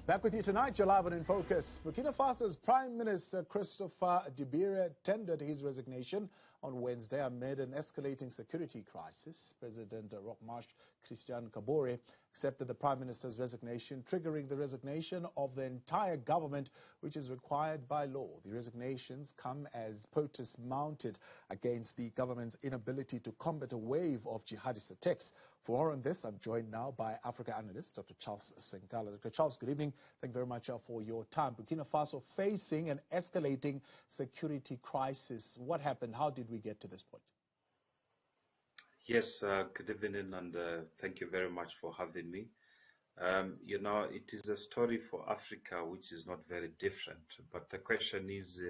Back with you tonight, you're live on In Focus. Burkina Faso's Prime Minister Christophe Dabire tendered his resignation on Wednesday amid an escalating security crisis. President Roch Marc Christian Kabore accepted the Prime Minister's resignation, triggering the resignation of the entire government, which is required by law. The resignations come as protests mounted against the government's inability to combat a wave of jihadist attacks. For more on this, I'm joined now by Africa Analyst Dr Charles Sinkala. Dr. Charles, good evening. Thank you very much for your time. Burkina Faso facing an escalating security crisis. What happened? How did we get to this point? Yes, good evening, and thank you very much for having me. It is a story for Africa which is not very different. But the question is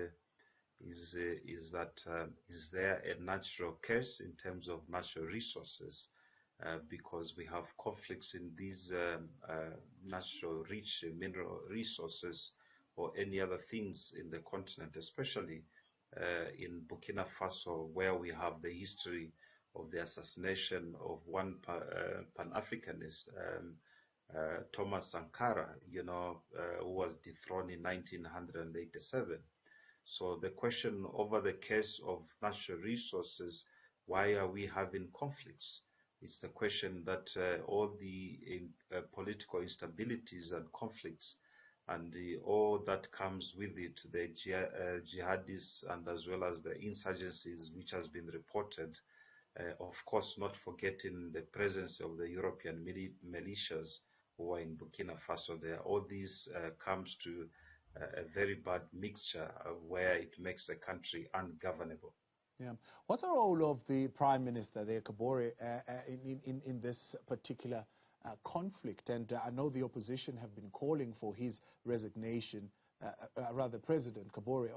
there a natural curse in terms of natural resources? Because we have conflicts in these natural rich mineral resources or any other things in the continent, especially in Burkina Faso, where we have the history of the assassination of one Pan-Africanist, Thomas Sankara, who was dethroned in 1987. So the question over the case of natural resources, why are we having conflicts? It's the question that all the political instabilities and conflicts and all that comes with it, the jihadists and as well as the insurgencies which has been reported, of course not forgetting the presence of the European militias who are in Burkina Faso there. All this comes to a very bad mixture where it makes the country ungovernable. Yeah. What's the role of the Prime Minister there, Kabore, in this particular conflict? And I know the opposition have been calling for his resignation, rather President Kabore,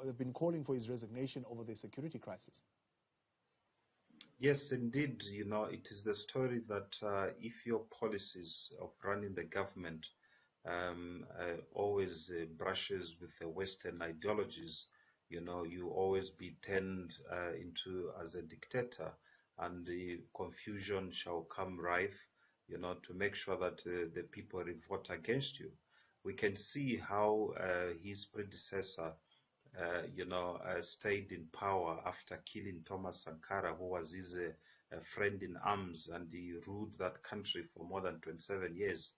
have been calling for his resignation over the security crisis. Yes, indeed. It is the story that if your policies of running the government always brushes with the Western ideologies, you always be turned into as a dictator, and the confusion shall come rife, to make sure that the people revolt against you. We can see how his predecessor, stayed in power after killing Thomas Sankara, who was his friend in arms, and he ruled that country for more than 27 years.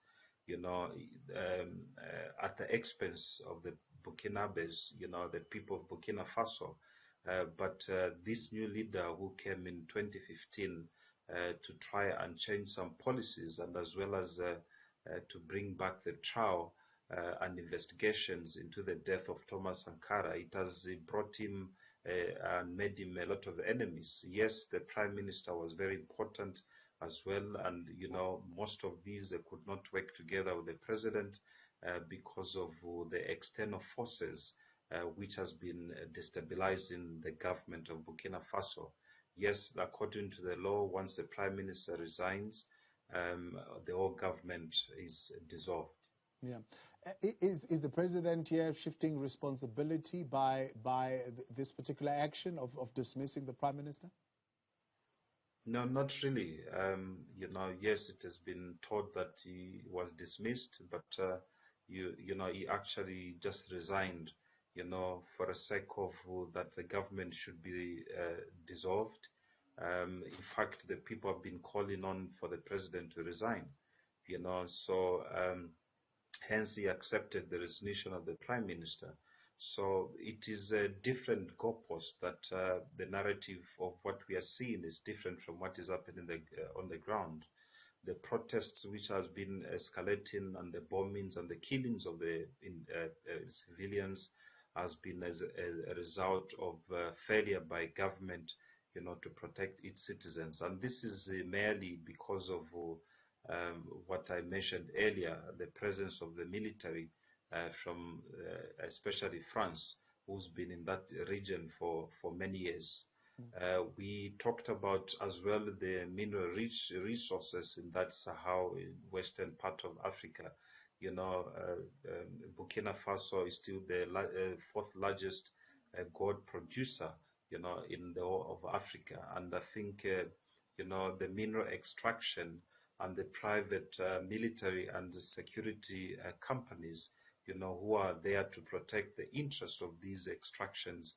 At the expense of the Burkinabes, the people of Burkina Faso. But this new leader who came in 2015 to try and change some policies and as well as to bring back the trial and investigations into the death of Thomas Sankara, it has brought him and made him a lot of enemies. Yes, the Prime Minister was very important as well, and most of these could not work together with the President because of the external forces which has been destabilizing the government of Burkina Faso. Yes, according to the law, once the Prime Minister resigns, the whole government is dissolved. Yeah. Is the President here shifting responsibility by this particular action of dismissing the Prime Minister? No, not really. Yes, it has been thought that he was dismissed, but he actually just resigned, for the sake of that the government should be dissolved. In fact, the people have been calling on for the president to resign, so hence he accepted the resignation of the Prime Minister. So it is a different goalpost that the narrative of what we are seeing is different from what is happening on the ground. The protests which has been escalating and the bombings and the killings of the civilians has been as a result of failure by government, to protect its citizens. And this is merely because of what I mentioned earlier, the presence of the military from especially France, who's been in that region for many years. We talked about as well the mineral rich resources in that Sahel, western part of Africa. Burkina Faso is still the fourth largest gold producer, in the whole of Africa. And I think, the mineral extraction and the private military and the security companies, who are there to protect the interests of these extractions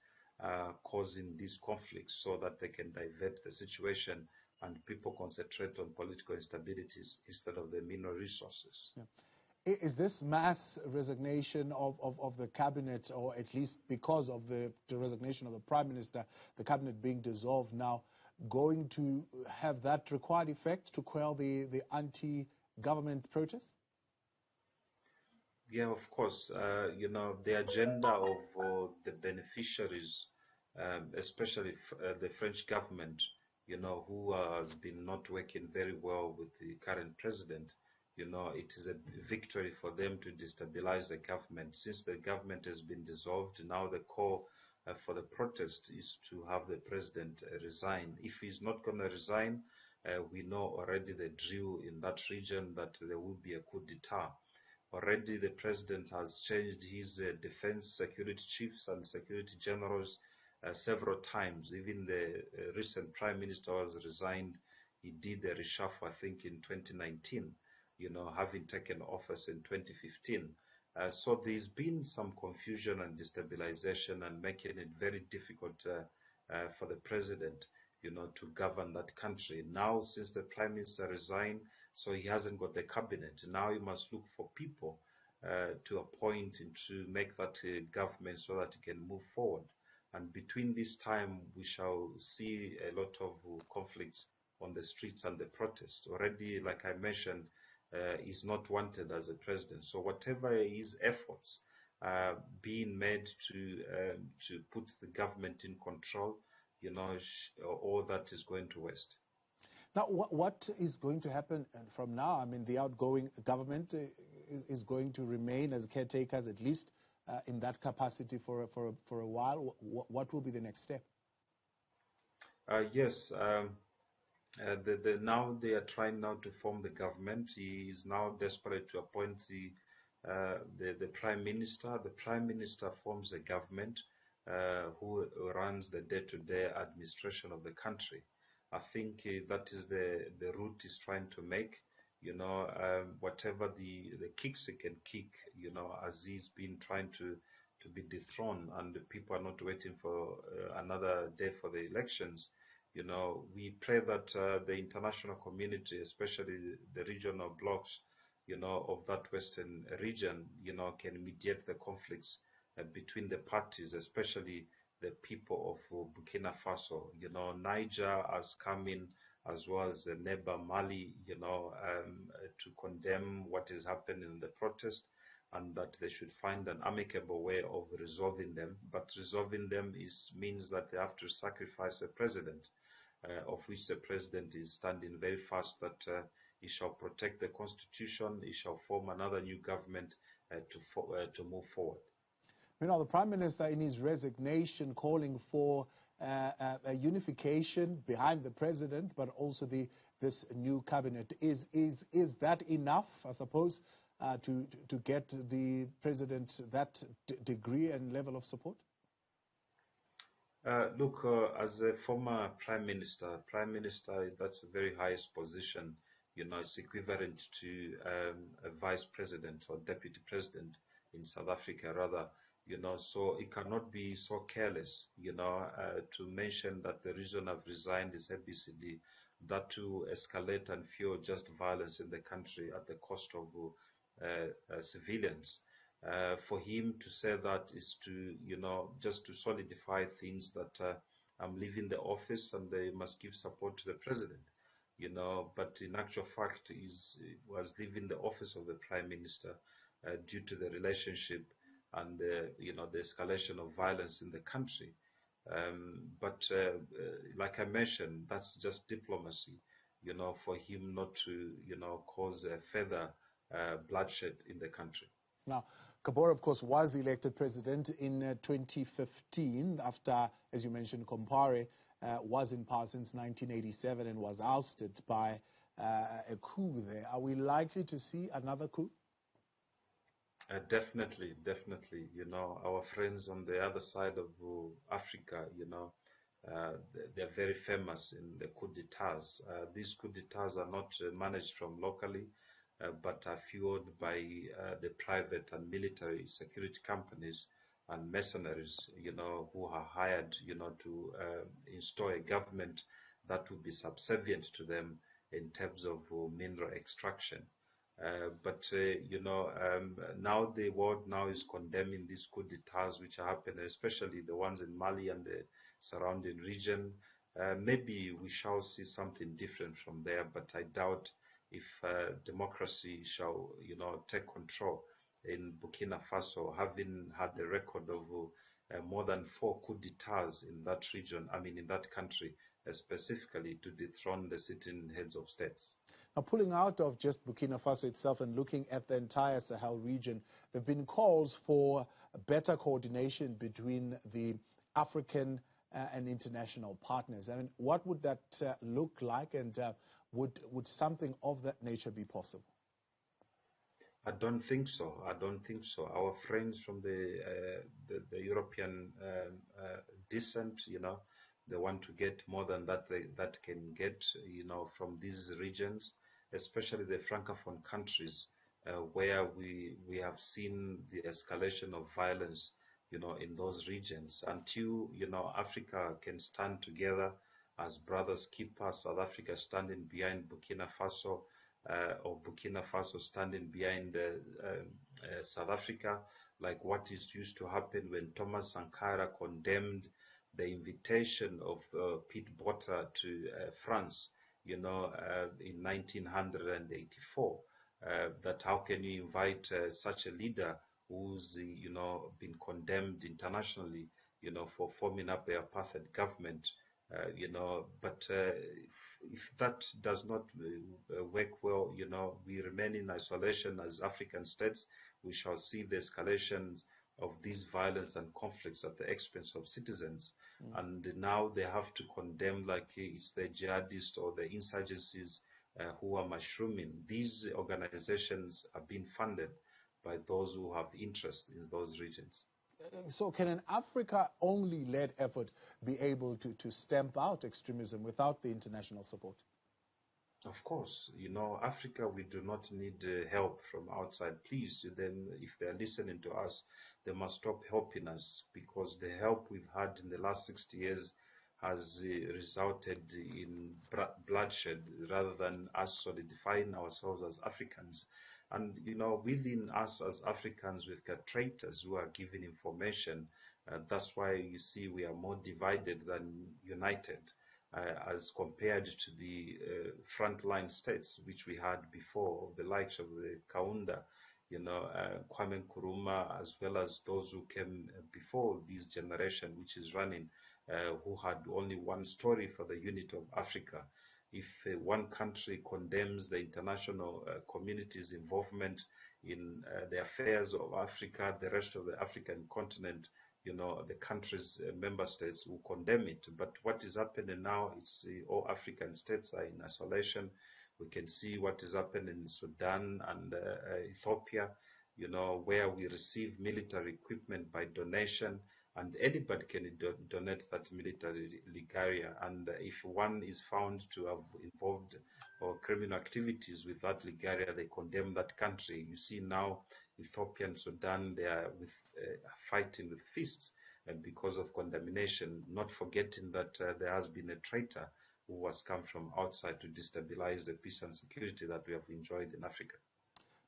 causing these conflicts so that they can divert the situation and people concentrate on political instabilities instead of the mineral resources. Yeah. Is this mass resignation of the cabinet, or at least because of the resignation of the Prime Minister, the cabinet being dissolved now, going to have that required effect to quell the anti-government protests? Yeah, of course. The agenda of the beneficiaries, especially the French government, who has been not working very well with the current president, it is a victory for them to destabilize the government. Since the government has been dissolved, now the call for the protest is to have the president resign. If he's not going to resign, we know already the drill in that region that there will be a coup d'etat. Already the president has changed his defense security chiefs and security generals several times. Even the recent prime minister was resigned. He did a reshuffle, I think, in 2019, having taken office in 2015. So there's been some confusion and destabilization and making it very difficult for the president, to govern that country. Now, since the prime minister resigned, so he hasn't got the cabinet. Now he must look for people to appoint and to make that government so that he can move forward. And between this time, we shall see a lot of conflicts on the streets and the protests. Already, like I mentioned, is not wanted as a president. So whatever his efforts being made to put the government in control, all that is going to waste. Now, what is going to happen from now? I mean, the outgoing government is going to remain as caretakers, at least in that capacity for a while. What will be the next step? Yes. Now they are trying now to form the government. He is now desperate to appoint the prime minister. The prime minister forms a government who runs the day-to-day administration of the country. I think that is the route he's trying to make. Whatever the kicks he can kick, as he's been trying to be dethroned, and the people are not waiting for another day for the elections. We pray that the international community, especially the regional blocs, of that western region, can mediate the conflicts between the parties, especially the people of Burkina Faso. Niger has come in, as well as the neighbor Mali, to condemn what is happening in the protest, and that they should find an amicable way of resolving them. But resolving them means that they have to sacrifice a president, of which the president is standing very fast that he shall protect the constitution, he shall form another new government to move forward. The Prime Minister, in his resignation, calling for a unification behind the president, but also this new cabinet. Is that enough, I suppose, to get the president that degree and level of support? Look, as a former prime minister, that's the very highest position. It's equivalent to a vice president or deputy president in South Africa, rather. So it cannot be so careless, to mention that the reason I've resigned is ABCD, that to escalate and fuel just violence in the country at the cost of civilians. For him to say that is to, just to solidify things that I'm leaving the office and they must give support to the president, but in actual fact he was leaving the office of the prime minister due to the relationship and the escalation of violence in the country. But like I mentioned, that's just diplomacy, for him not to, cause further bloodshed in the country. Now, Kabore, of course, was elected president in 2015 after, as you mentioned, Compaore was in power since 1987 and was ousted by a coup there. Are we likely to see another coup? Definitely. Our friends on the other side of Africa, they're very famous in the coup d'etats. These coup d'etats are not managed from locally, but are fueled by the private and military security companies and mercenaries, who are hired, to install a government that will be subservient to them in terms of mineral extraction. Now the world now is condemning these coup d'etats which are happening, especially the ones in Mali and the surrounding region. Maybe we shall see something different from there, but I doubt if democracy shall, take control in Burkina Faso, having had the record of more than 4 coup d'etats in that region, in that country, specifically to dethrone the sitting heads of states. Now, pulling out of just Burkina Faso itself and looking at the entire Sahel region, there have been calls for better coordination between the African and international partners. What would that look like, and would something of that nature be possible? I don't think so. Our friends from the European descent, they want to get more than that that can get, from these regions, especially the Francophone countries, where we have seen the escalation of violence, in those regions. Until, Africa can stand together as brothers keepers, South Africa standing behind Burkina Faso, or Burkina Faso standing behind South Africa, like what is used to happen when Thomas Sankara condemned the invitation of Pete Botter to France, in 1984. That how can you invite such a leader who's, been condemned internationally, for forming up the apartheid government, but if that does not work well, we remain in isolation as African states. We shall see the escalation of these violence and conflicts at the expense of citizens. And now they have to condemn, like it's the jihadists or the insurgencies who are mushrooming. These organizations are being funded by those who have interest in those regions. So can an Africa-only led effort be able to stamp out extremism without the international support? Of course, Africa, we do not need help from outside. Please, then, if they're listening to us, they must stop helping us, because the help we've had in the last 60 years has resulted in bloodshed rather than us solidifying ourselves as Africans. And, within us as Africans, we've got traitors who are giving information. That's why you see we are more divided than united, as compared to the frontline states which we had before, the likes of the Kaunda, Kwame Nkrumah, as well as those who came before this generation which is running, who had only one story for the unity of Africa. If one country condemns the international community's involvement in the affairs of Africa, the rest of the African continent, the country's member states will condemn it. But what is happening now is all African states are in isolation. We can see what is happening in Sudan and Ethiopia, where we receive military equipment by donation, and anybody can donate that military legaria. And if one is found to have involved or criminal activities with that legaria, they condemn that country. You see now Ethiopia and Sudan, they are fighting with fists because of condemnation, not forgetting that there has been a traitor who has come from outside to destabilize the peace and security that we have enjoyed in Africa.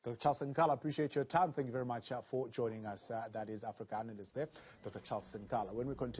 Dr. Charles Sinkala, appreciate your time. Thank you very much for joining us. That is Africa Analyst there, Dr. Charles Sinkala. When we continue